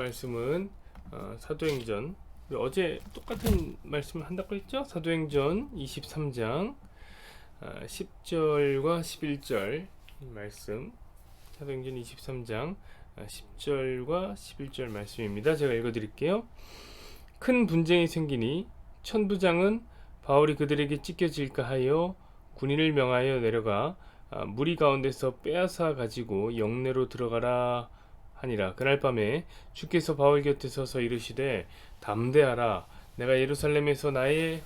말씀은 사도행전, 어제 똑같은 말씀을 한다고 했죠? 사도행전 23장 10절과 11절 말씀, 사도행전 23장 10절과 11절 말씀입니다. 제가 읽어드릴게요. 큰 분쟁이 생기니 천부장은 바울이 그들에게 찢겨질까 하여 군인을 명하여 내려가 무리 가운데서 빼앗아 가지고 영내로 들어가라 하니라. 그날 밤에 주께서 바울 곁에 서서 이르시되 담대하라. 내가 예루살렘에서 나의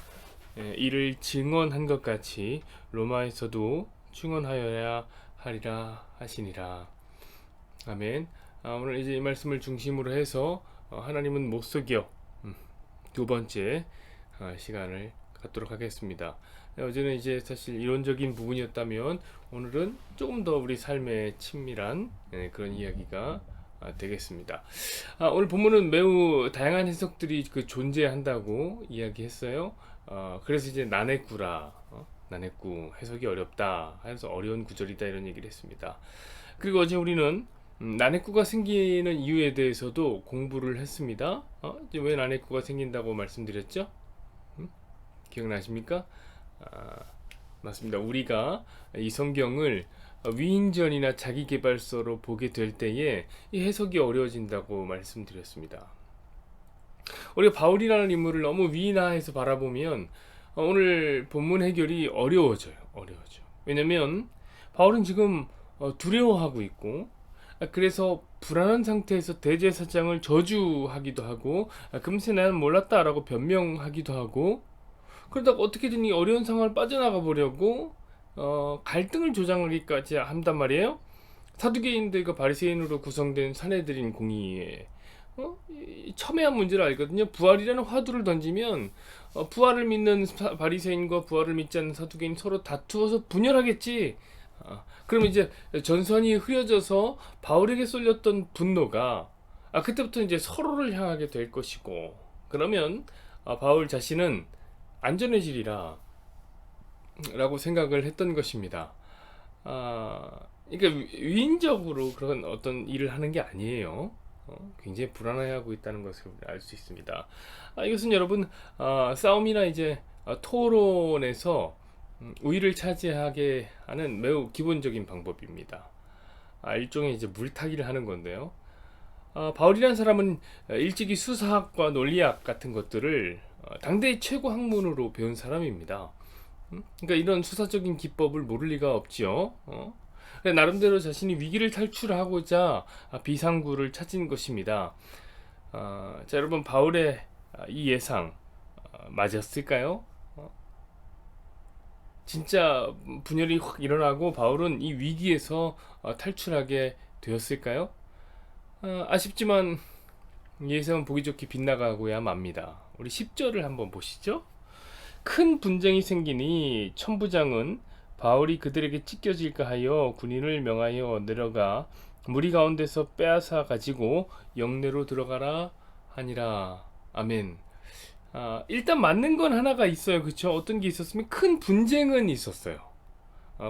일을 증언한 것 같이 로마에서도 증언하여야 하리라 하시니라. 아멘. 오늘 이제 이 말씀을 중심으로 해서 하나님은 못 속여 두 번째 시간을 갖도록 하겠습니다. 어제는 이제 사실 이론적인 부분이었다면 오늘은 조금 더 우리 삶에 친밀한 그런 이야기가 되겠습니다. 오늘 본문은 매우 다양한 해석들이 존재한다고 이야기했어요. 그래서 이제 나네꾸라, 나네꾸 해석이 어렵다, 해서 어려운 구절이다 이런 얘기를 했습니다. 그리고 어제 우리는 나네꾸가 생기는 이유에 대해서도 공부를 했습니다. 이제 왜 나네꾸가 생긴다고 말씀드렸죠? 기억나십니까? 맞습니다. 우리가 이 성경을 위인전이나 자기계발서로 보게 될 때에 이 해석이 어려워진다고 말씀드렸습니다. 우리가 바울이라는 인물을 너무 위인화해서 바라보면 오늘 본문 해결이 어려워져요. 왜냐면 바울은 지금 두려워하고 있고, 그래서 불안한 상태에서 대제사장을 저주하기도 하고, 금세 나는 몰랐다라고 변명하기도 하고, 그러다가 어떻게든 이 어려운 상황을 빠져나가 보려고 갈등을 조장하기까지 한단 말이에요. 사두개인들과 바리새인으로 구성된 사내들인 공의에 첨예한 문제를 알거든요. 부활이라는 화두를 던지면 부활을 믿는 바리새인과 부활을 믿지 않는 사두개인 서로 다투어서 분열하겠지. 그러면 이제 전선이 흐려져서 바울에게 쏠렸던 분노가 그때부터 이제 서로를 향하게 될 것이고, 그러면 바울 자신은 안전해지리라 라고 생각을 했던 것입니다. 그러니까 위인적으로 그런 어떤 일을 하는 게 아니에요. 굉장히 불안해하고 있다는 것을 알 수 있습니다. 이것은 여러분 싸움이나 이제 토론에서 우위를 차지하게 하는 매우 기본적인 방법입니다. 일종의 이제 물타기를 하는 건데요. 바울이라는 사람은 일찍이 수사학과 논리학 같은 것들을 당대의 최고 학문으로 배운 사람입니다. 그러니까 이런 수사적인 기법을 모를 리가 없지요. 나름대로 자신이 위기를 탈출하고자 비상구를 찾은 것입니다. 자, 여러분, 바울의 이 예상 맞았을까요? 진짜 분열이 확 일어나고 바울은 이 위기에서 탈출하게 되었을까요? 아쉽지만 예상은 보기 좋게 빗나가고야 맙니다. 우리 10절을 한번 보시죠. 큰 분쟁이 생기니 천부장은 바울이 그들에게 찢겨질까 하여 군인을 명하여 내려가 무리 가운데서 빼앗아 가지고 영내로 들어가라 하니라. 아멘. 일단 맞는 건 하나가 있어요. 그렇죠? 어떤 게 있었으면 큰 분쟁은 있었어요.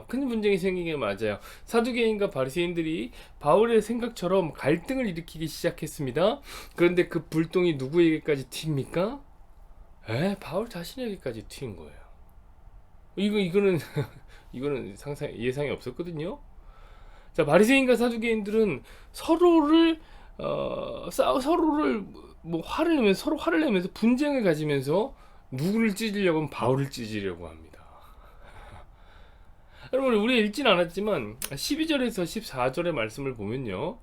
큰 분쟁이 생긴 게 맞아요. 사두개인과 바리새인들이 바울의 생각처럼 갈등을 일으키기 시작했습니다. 그런데 그 불똥이 누구에게까지 튑니까? 바울 자신에게까지 튄 거예요. 이거는 이거는 예상이 없었거든요. 자, 바리새인과 사두개인들은 서로를 화를 내면서 서로 화를 내면서 분쟁을 가지면서 누구를 찢으려고 하면 바울을 찢으려고 합니다. 여러분, 우리 읽진 않았지만 12절에서 14절의 말씀을 보면요,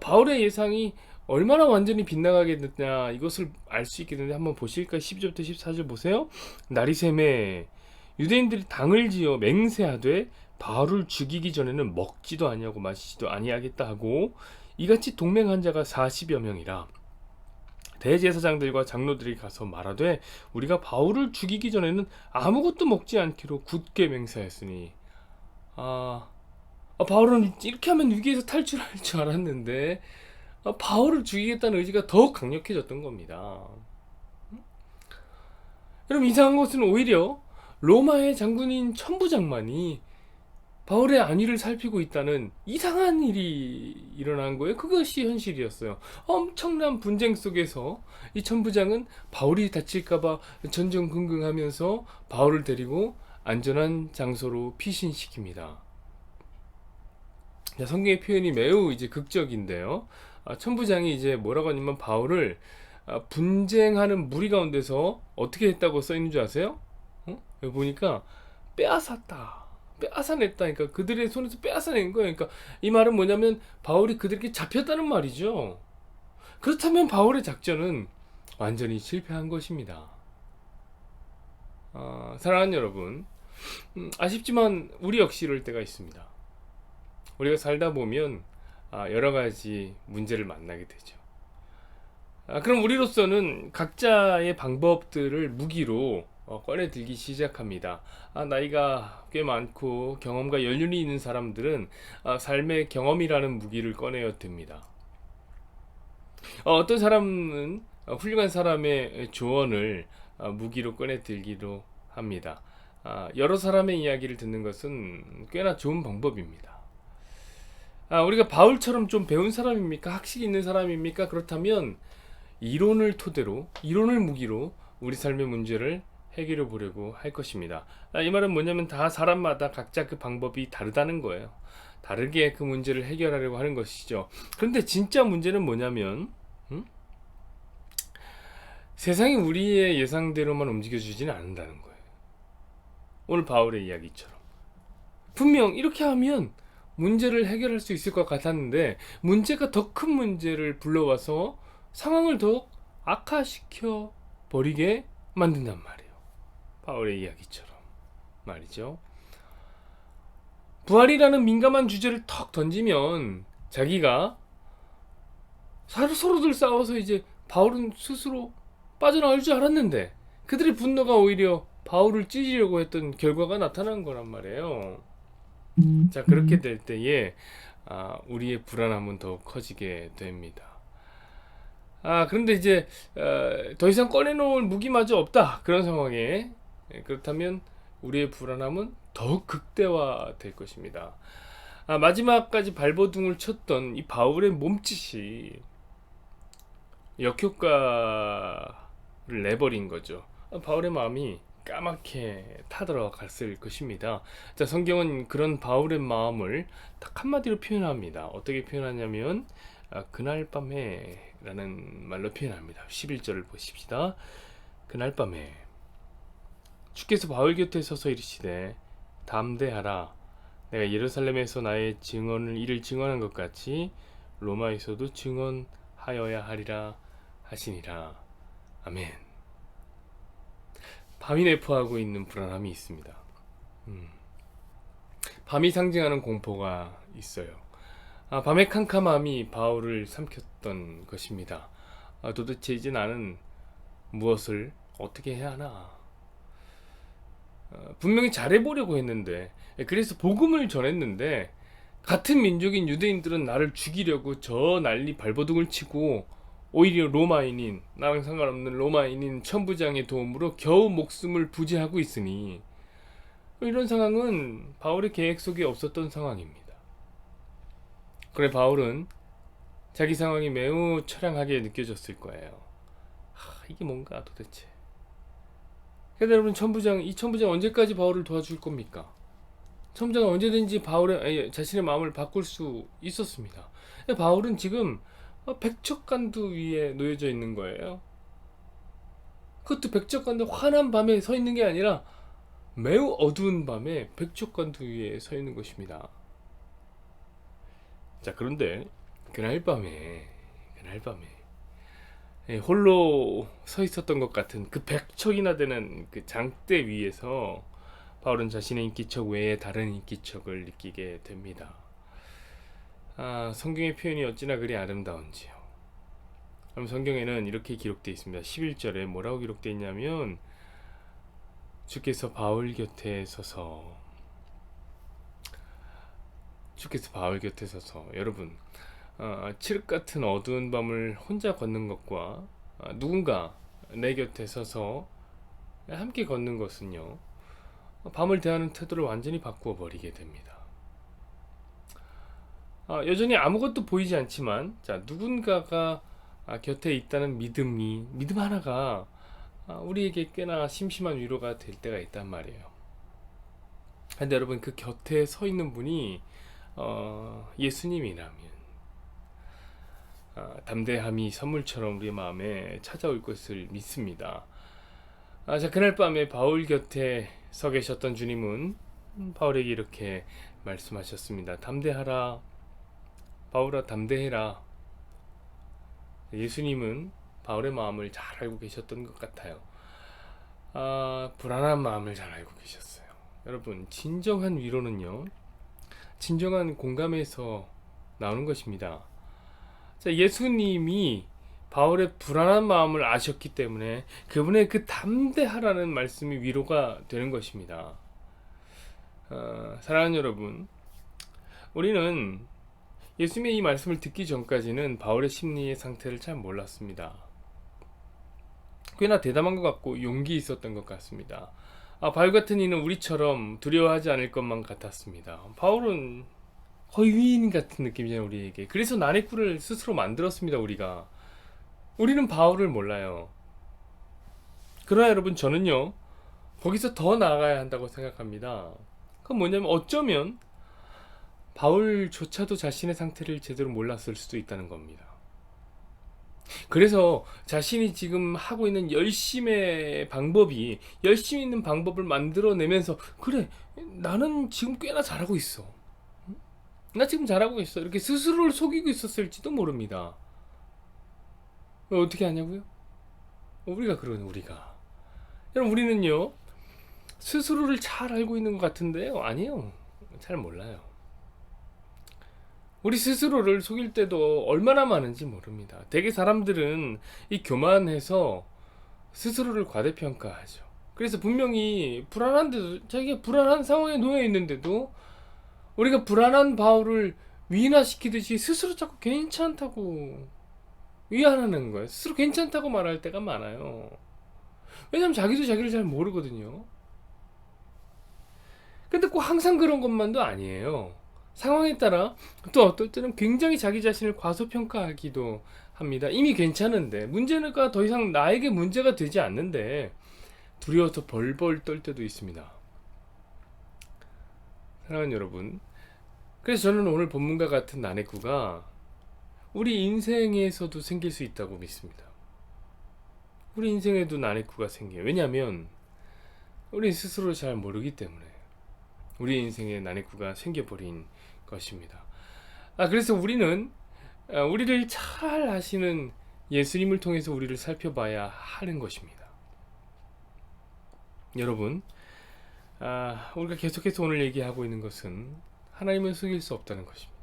바울의 예상이 얼마나 완전히 빗나가게 됐냐 이것을 알 수 있게 되는데 한번 보실까요? 12절부터 14절 보세요. 날이 새매 유대인들이 당을 지어 맹세하되 바울을 죽이기 전에는 먹지도 아니하고 마시지도 아니하겠다 하고, 이같이 동맹한 자가 40여 명이라. 대제사장들과 장로들이 가서 말하되 우리가 바울을 죽이기 전에는 아무것도 먹지 않기로 굳게 맹세하였으니. 바울은 이렇게 하면 위기에서 탈출할 줄 알았는데 바울을 죽이겠다는 의지가 더욱 강력해졌던 겁니다. 여러분, 이상한 것은 오히려 로마의 장군인 천부장만이 바울의 안위를 살피고 있다는 이상한 일이 일어난 거예요. 그것이 현실이었어요. 엄청난 분쟁 속에서 이 천부장은 바울이 다칠까봐 전전긍긍하면서 바울을 데리고 안전한 장소로 피신시킵니다. 자, 성경의 표현이 매우 이제 극적인데요. 천부장이 이제 뭐라고 하냐면 바울을 분쟁하는 무리 가운데서 어떻게 했다고 써 있는 줄 아세요? 여기 보니까 빼앗았다. 빼앗아냈다니까. 그들의 손에서 빼앗아낸 거예요. 그러니까 이 말은 뭐냐면 바울이 그들에게 잡혔다는 말이죠. 그렇다면 바울의 작전은 완전히 실패한 것입니다. 사랑하는 여러분, 아쉽지만 우리 역시 이럴 때가 있습니다. 우리가 살다 보면 여러 가지 문제를 만나게 되죠. 그럼 우리로서는 각자의 방법들을 무기로 꺼내 들기 시작합니다. 나이가 꽤 많고 경험과 연륜이 있는 사람들은 삶의 경험이라는 무기를 꺼내어 듭니다. 어떤 사람은 훌륭한 사람의 조언을 무기로 꺼내 들기도 합니다. 여러 사람의 이야기를 듣는 것은 꽤나 좋은 방법입니다. 우리가 바울처럼 좀 배운 사람입니까? 학식이 있는 사람입니까? 그렇다면 이론을 토대로, 이론을 무기로 우리 삶의 문제를 해결해 보려고 할 것입니다. 이 말은 뭐냐면 다 사람마다 각자 그 방법이 다르다는 거예요. 다르게 그 문제를 해결하려고 하는 것이죠. 그런데 진짜 문제는 뭐냐면 세상이 우리의 예상대로만 움직여주지는 않는다는 거예요. 오늘 바울의 이야기처럼 분명 이렇게 하면 문제를 해결할 수 있을 것 같았는데 문제가 더 큰 문제를 불러와서 상황을 더 악화시켜 버리게 만든단 말이에요. 바울의 이야기처럼 말이죠. 부활이라는 민감한 주제를 턱 던지면 자기가 서로들 싸워서 이제 바울은 스스로 빠져나올 줄 알았는데 그들의 분노가 오히려 바울을 찢으려고 했던 결과가 나타난 거란 말이에요. 자, 그렇게 될 때에 우리의 불안함은 더욱 커지게 됩니다. 그런데 이제 더 이상 꺼내놓을 무기마저 없다, 그런 상황에 그렇다면 우리의 불안함은 더욱 극대화될 것입니다. 마지막까지 발버둥을 쳤던 이 바울의 몸짓이 역효과를 내버린 거죠. 바울의 마음이 까맣게 타들어갔을 것입니다. 자, 성경은 그런 바울의 마음을 딱 한마디로 표현합니다. 어떻게 표현하냐면 그날 밤에 라는 말로 표현합니다. 11절을 보십시다. 그날 밤에 주께서 바울 곁에 서서 이르시되 담대하라, 내가 예루살렘에서 나의 이를 증언한 것 같이 로마에서도 증언하여야 하리라 하시니라. 아멘. 밤이 내포하고 있는 불안함이 있습니다. 밤이 상징하는 공포가 있어요. 밤의 캄캄함이 바울을 삼켰던 것입니다. 도대체 이제 나는 무엇을 어떻게 해야 하나? 분명히 잘해보려고 했는데, 그래서 복음을 전했는데 같은 민족인 유대인들은 나를 죽이려고 저 난리 발버둥을 치고 오히려 로마인인, 나랑 상관없는 로마인인 천부장의 도움으로 겨우 목숨을 부지하고 있으니 이런 상황은 바울의 계획 속에 없었던 상황입니다. 그래 바울은 자기 상황이 매우 처량하게 느껴졌을 거예요. 이게 뭔가 도대체. 그런데 여러분, 이 천부장 언제까지 바울을 도와줄 겁니까? 천부장은 언제든지 자신의 마음을 바꿀 수 있었습니다. 바울은 지금 백척간두 위에 놓여져 있는 거예요. 그것도 백척간두, 환한 밤에 서 있는 게 아니라 매우 어두운 밤에 백척간두 위에 서 있는 것입니다. 자, 그런데 그날 밤에 홀로 서 있었던 것 같은 그 백척이나 되는 그 장대 위에서 바울은 자신의 인기척 외에 다른 인기척을 느끼게 됩니다. 성경의 표현이 어찌나 그리 아름다운지요. 그럼 성경에는 이렇게 기록되어 있습니다. 11절에 뭐라고 기록되어 있냐면 주께서 바울 곁에 서서 여러분, 칠흑 같은 어두운 밤을 혼자 걷는 것과 누군가 내 곁에 서서 함께 걷는 것은요, 밤을 대하는 태도를 완전히 바꾸어 버리게 됩니다. 여전히 아무것도 보이지 않지만 자, 누군가가 곁에 있다는 믿음 하나가 우리에게 꽤나 심심한 위로가 될 때가 있단 말이에요. 근데 여러분, 그 곁에 서 있는 분이 예수님이라면 담대함이 선물처럼 우리 마음에 찾아올 것을 믿습니다. 자, 그날 밤에 바울 곁에 서 계셨던 주님은 바울에게 이렇게 말씀하셨습니다. 담대하라. 바울아, 담대해라. 예수님은 바울의 마음을 잘 알고 계셨던 것 같아요. 불안한 마음을 잘 알고 계셨어요. 여러분, 진정한 위로는요, 진정한 공감에서 나오는 것입니다. 자, 예수님이 바울의 불안한 마음을 아셨기 때문에 그분의 그 담대하라는 말씀이 위로가 되는 것입니다. 사랑하는 여러분, 우리는 예수님의 이 말씀을 듣기 전까지는 바울의 심리의 상태를 잘 몰랐습니다. 꽤나 대담한 것 같고 용기 있었던 것 같습니다. 바울 같은 이는 우리처럼 두려워하지 않을 것만 같았습니다. 바울은 거의 위인 같은 느낌이잖아요, 우리에게. 그래서 난해구를 스스로 만들었습니다, 우리는 바울을 몰라요. 그러나 여러분, 저는요, 거기서 더 나아가야 한다고 생각합니다. 그건 뭐냐면, 어쩌면 바울조차도 자신의 상태를 제대로 몰랐을 수도 있다는 겁니다. 그래서 자신이 지금 하고 있는 열심히 있는 방법을 만들어내면서, 그래, 나는 지금 꽤나 잘하고 있어. 나 지금 잘하고 있어. 이렇게 스스로를 속이고 있었을지도 모릅니다. 어떻게 하냐고요? 우리가. 여러분, 우리는요, 스스로를 잘 알고 있는 것 같은데요. 아니에요. 잘 몰라요. 우리 스스로를 속일 때도 얼마나 많은지 모릅니다. 대개 사람들은 이 교만해서 스스로를 과대평가하죠. 그래서 분명히 불안한데도, 자기가 불안한 상황에 놓여 있는데도 우리가 불안한 바울을 위인화시키듯이 스스로 자꾸 괜찮다고 위안하는 거예요. 스스로 괜찮다고 말할 때가 많아요. 왜냐면 자기도 자기를 잘 모르거든요. 근데 꼭 항상 그런 것만도 아니에요. 상황에 따라 또 어떨 때는 굉장히 자기 자신을 과소평가하기도 합니다. 이미 괜찮은데, 문제가 더 이상 나에게 문제가 되지 않는데 두려워서 벌벌 떨 때도 있습니다. 사랑하는 여러분, 그래서 저는 오늘 본문과 같은 난해구가 우리 인생에서도 생길 수 있다고 믿습니다. 우리 인생에도 난해구가 생겨요. 왜냐하면 우리 스스로 잘 모르기 때문에 우리 인생에 난해구가 생겨버린 것입니다. 그래서 우리는 우리를 잘 아시는 예수님을 통해서 우리를 살펴봐야 하는 것입니다. 여러분, 우리가 계속해서 오늘 얘기하고 있는 것은 하나님은 속일 수 없다는 것입니다.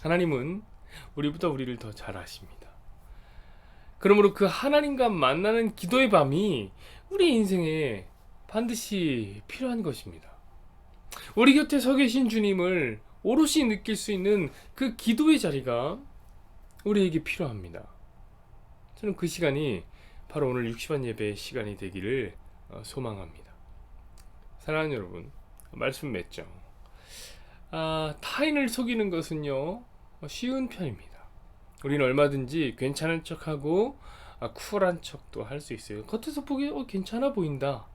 하나님은 우리보다 우리를 더 잘 아십니다. 그러므로 그 하나님과 만나는 기도의 밤이 우리 인생에 반드시 필요한 것입니다. 우리 곁에 서 계신 주님을 오롯이 느낄 수 있는 그 기도의 자리가 우리에게 필요합니다. 저는 그 시간이 바로 오늘 60안 예배의 시간이 되기를 소망합니다. 사랑하는 여러분, 말씀 맺죠. 타인을 속이는 것은요, 쉬운 편입니다. 우리는 얼마든지 괜찮은 척하고 쿨한 척도 할 수 있어요. 겉에서 보기에 괜찮아 보인다,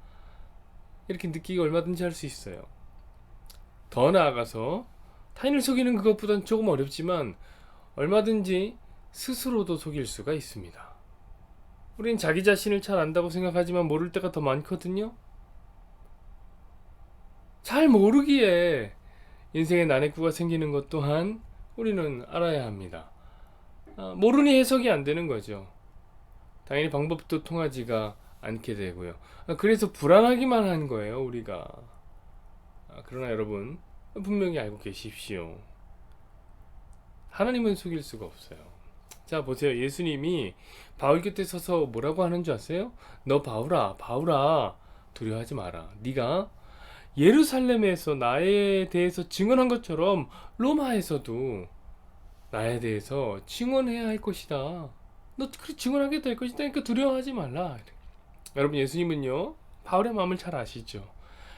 이렇게 느끼기 얼마든지 할 수 있어요. 더 나아가서 타인을 속이는 그것보다는 조금 어렵지만 얼마든지 스스로도 속일 수가 있습니다. 우리는 자기 자신을 잘 안다고 생각하지만 모를 때가 더 많거든요. 잘 모르기에 인생의 난해구가 생기는 것 또한 우리는 알아야 합니다. 모르니 해석이 안 되는 거죠. 당연히 방법도 통하지가 않게 되고요. 그래서 불안하기만 한 거예요, 우리가. 그러나 여러분, 분명히 알고 계십시오. 하나님은 속일 수가 없어요. 자, 보세요. 예수님이 바울 곁에 서서 뭐라고 하는 줄 아세요? 너 바울아, 두려워하지 마라. 네가 예루살렘에서 나에 대해서 증언한 것처럼 로마에서도 나에 대해서 증언해야 할 것이다. 너 그렇게 증언하게 될 것이다. 그러니까 두려워하지 말라. 여러분, 예수님은요, 바울의 마음을 잘 아시죠.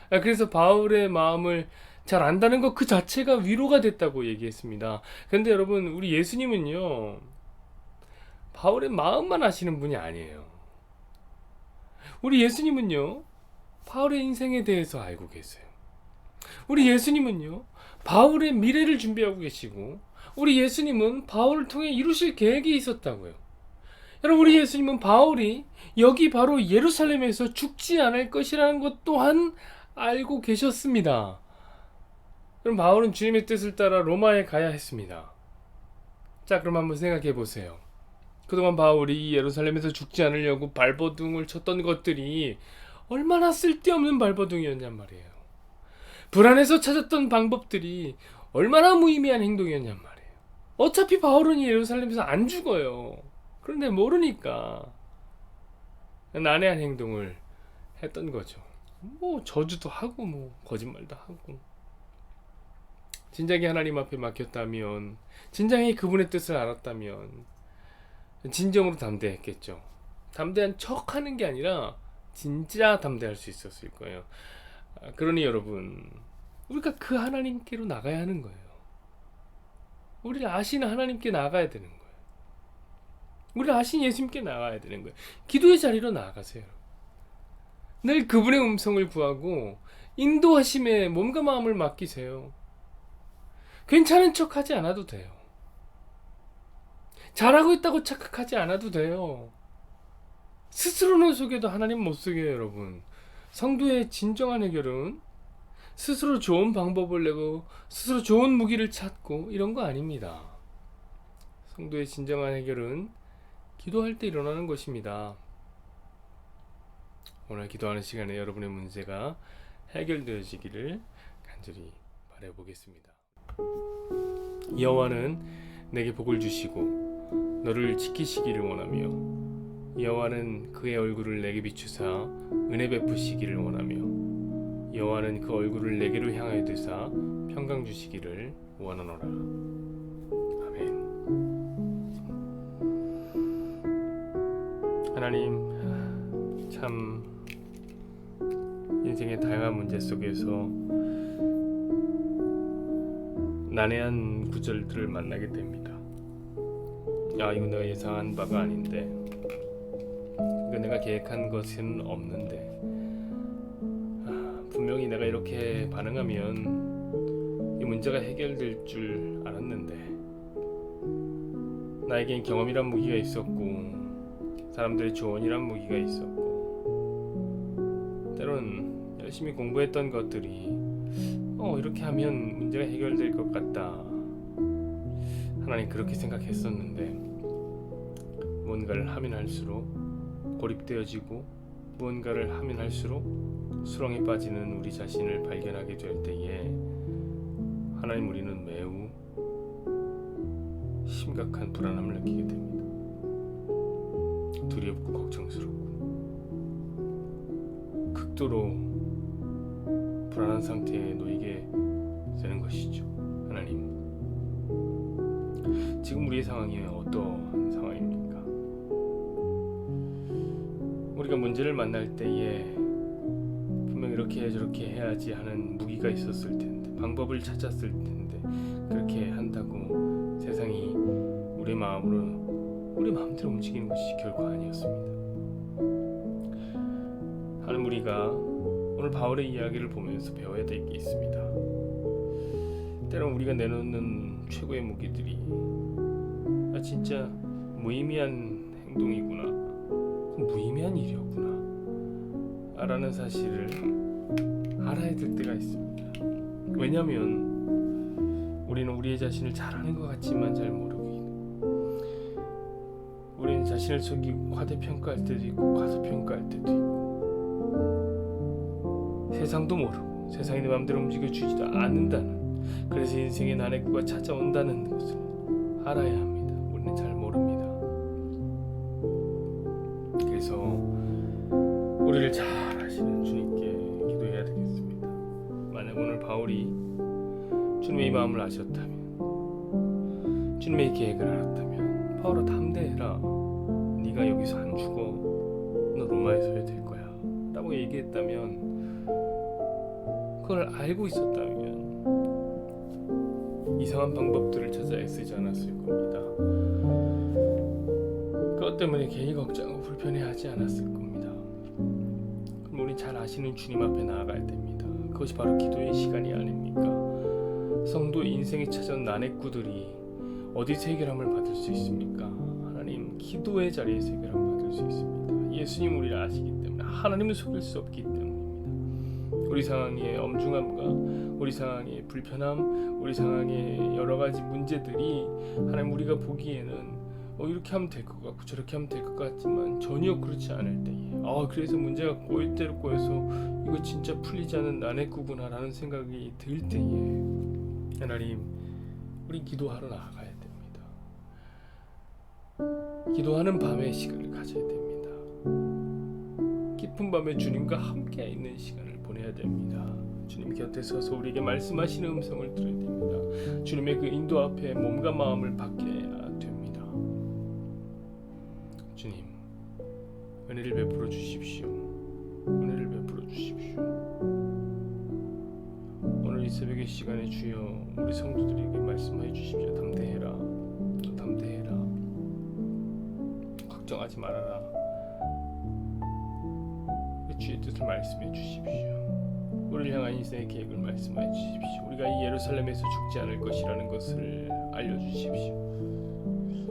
그래서 바울의 마음을 잘 안다는 것 그 자체가 위로가 됐다고 얘기했습니다. 그런데 여러분, 우리 예수님은요, 바울의 마음만 아시는 분이 아니에요. 우리 예수님은요, 바울의 인생에 대해서 알고 계세요. 우리 예수님은요, 바울의 미래를 준비하고 계시고, 우리 예수님은 바울을 통해 이루실 계획이 있었다고요. 여러분, 우리 예수님은 바울이 여기 바로 예루살렘에서 죽지 않을 것이라는 것 또한 알고 계셨습니다. 그럼 바울은 주님의 뜻을 따라 로마에 가야 했습니다. 자, 그럼 한번 생각해 보세요. 그동안 바울이 예루살렘에서 죽지 않으려고 발버둥을 쳤던 것들이 얼마나 쓸데없는 발버둥이었냔 말이에요. 불안해서 찾았던 방법들이 얼마나 무의미한 행동이었냔 말이에요. 어차피 바울은 예루살렘에서 안 죽어요. 그런데 모르니까 난해한 행동을 했던 거죠. 뭐 저주도 하고 뭐 거짓말도 하고. 진작에 하나님 앞에 맡겼다면, 진작에 그분의 뜻을 알았다면 진정으로 담대했겠죠. 담대한 척하는 게 아니라 진짜 담대할 수 있었을 거예요. 그러니 여러분, 우리가 그 하나님께로 나가야 하는 거예요. 우리를 아시는 하나님께 나가야 되는 거예요. 우리를 아신 예수님께 나가야 되는 거예요. 기도의 자리로 나아가세요. 늘 그분의 음성을 구하고 인도하심에 몸과 마음을 맡기세요. 괜찮은 척 하지 않아도 돼요. 잘하고 있다고 착각하지 않아도 돼요. 스스로는 속여도 하나님 못 속여요, 여러분. 성도의 진정한 해결은 스스로 좋은 방법을 내고 스스로 좋은 무기를 찾고 이런 거 아닙니다. 성도의 진정한 해결은 기도할 때 일어나는 것입니다. 오늘 기도하는 시간에 여러분의 문제가 해결되어지기를 간절히 바라보겠습니다. 여호와는 내게 복을 주시고 너를 지키시기를 원하며, 여호와는 그의 얼굴을 내게 비추사 은혜 베푸시기를 원하며, 여호와는 그 얼굴을 내게로 향하여 드사 평강 주시기를 원하노라. 아멘. 하나님, 참 인생의 다양한 문제 속에서 난해한 구절들을 만나게 됩니다. 야, 이거 내가 예상한 바가 아닌데, 이거 내가 계획한 것은 없는데, 분명히 내가 이렇게 반응하면 이 문제가 해결될 줄 알았는데, 나에겐 경험이란 무기가 있었고 사람들의 조언이란 무기가 있었고, 때로는 열심히 공부했던 것들이 이렇게 하면 문제가 해결될 것 같다, 하나님 그렇게 생각했었는데, 무언가를 하면 할수록 고립되어지고 무언가를 하면 할수록 수렁에 빠지는 우리 자신을 발견하게 될 때에 하나님, 우리는 매우 심각한 불안함을 느끼게 됩니다. 두렵고 걱정스럽고 극도로 불안한 상태에 놓이게 되는 것이죠. 하나님, 지금 우리의 상황이 어떠한 상황입니까? 우리가 문제를 만날 때에 분명 이렇게 저렇게 해야지 하는 무기가 있었을 텐데, 방법을 찾았을 텐데, 그렇게 한다고 세상이 우리 마음대로 움직이는 것이 결코 아니었습니다. 하나님, 우리가 오늘 바울의 이야기를 보면서 배워야 될 게 있습니다. 때론 우리가 내놓는 최고의 무기들이 진짜 무의미한 행동이구나, 무의미한 일이었구나 라는 사실을 알아야 될 때가 있습니다. 왜냐하면 우리는 우리의 자신을 잘 아는 것 같지만 잘 모르고 있고, 우리는 자신을 속이고 과대평가할 때도 있고 과소평가할 때도 있고, 세상도 모르고 세상이 내 마음대로 움직여주지도 않는다는, 그래서 인생의 난해구가 찾아온다는 것을 알아야 합니다. 우리는 잘 모릅니다. 그래서 우리를 잘 아시는 주님께 기도해야 되겠습니다. 만약 오늘 바울이 주님의 마음을 아셨다면, 주님의 계획을 알았다면, 바울아 담대해라, 네가 여기서 안 죽어, 너 로마에 서야 될 거야 라고 얘기했다면, 그걸 알고 있었다면 이상한 방법들을 찾아 애쓰지 않았을 겁니다. 그것 때문에 괜히 걱정하고 불편해하지 않았을 겁니다. 그럼 우리 잘 아시는 주님 앞에 나아가야 됩니다. 그것이 바로 기도의 시간이 아닙니까? 성도 인생에 찾아온 난해구들이 어디서 해결함을 받을 수 있습니까? 하나님 기도의 자리에서 해결함을 받을 수 있습니다. 예수님 우리를 아시기 때문에, 하나님을 속일 수 없기 때문입니다. 우리 상황의 엄중함과 우리 상황의 불편함, 우리 상황의 여러 가지 문제들이 하나님 우리가 보기에는 이렇게 하면 될 것 같고 저렇게 하면 될 것 같지만 전혀 그렇지 않을 때에 그래서 문제가 꼬일 대로 꼬여서 이거 진짜 풀리지 않는 난해구구나 라는 생각이 들 때에 하나님 우리 기도하러 나아가야 됩니다. 기도하는 밤의 시간을 가져야 됩니다. 깊은 밤에 주님과 함께 있는 시간을 보내야 됩니다. 주님 곁에 서서 우리에게 말씀하시는 음성을 들어야 됩니다. 주님의 그 인도 앞에 몸과 마음을 맡겨야 됩니다. 주님, 은혜를 베풀어 주십시오. 은혜를 베풀어 주십시오. 오늘 이 새벽의 시간에 주여 우리 성도들에게 말씀해 주십시오. 담대해라. 담대해라. 걱정하지 말아라. 주의 뜻을 말씀해 주십시오. 우리를 향한 인생의 계획을 말씀해 주십시오. 우리가 이 예루살렘에서 죽지 않을 것이라는 것을 알려주십시오.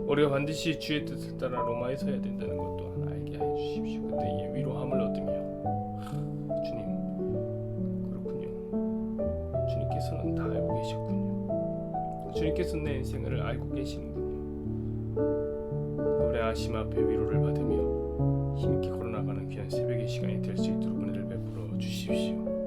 우리가 반드시 주의 뜻을 따라 로마에 서야 된다는 것 또한 알게 해주십시오. 그때의 위로함을 얻으며 주님, 그렇군요. 주님께서는 다 알고 계셨군요. 주님께서는 내 인생을 알고 계시는군요. 우리 아심 앞에 위로를 받으며 힘있게 걸어나가는 귀한 새벽의 시간이 될 수 있도록 은혜를 베풀어 주십시오.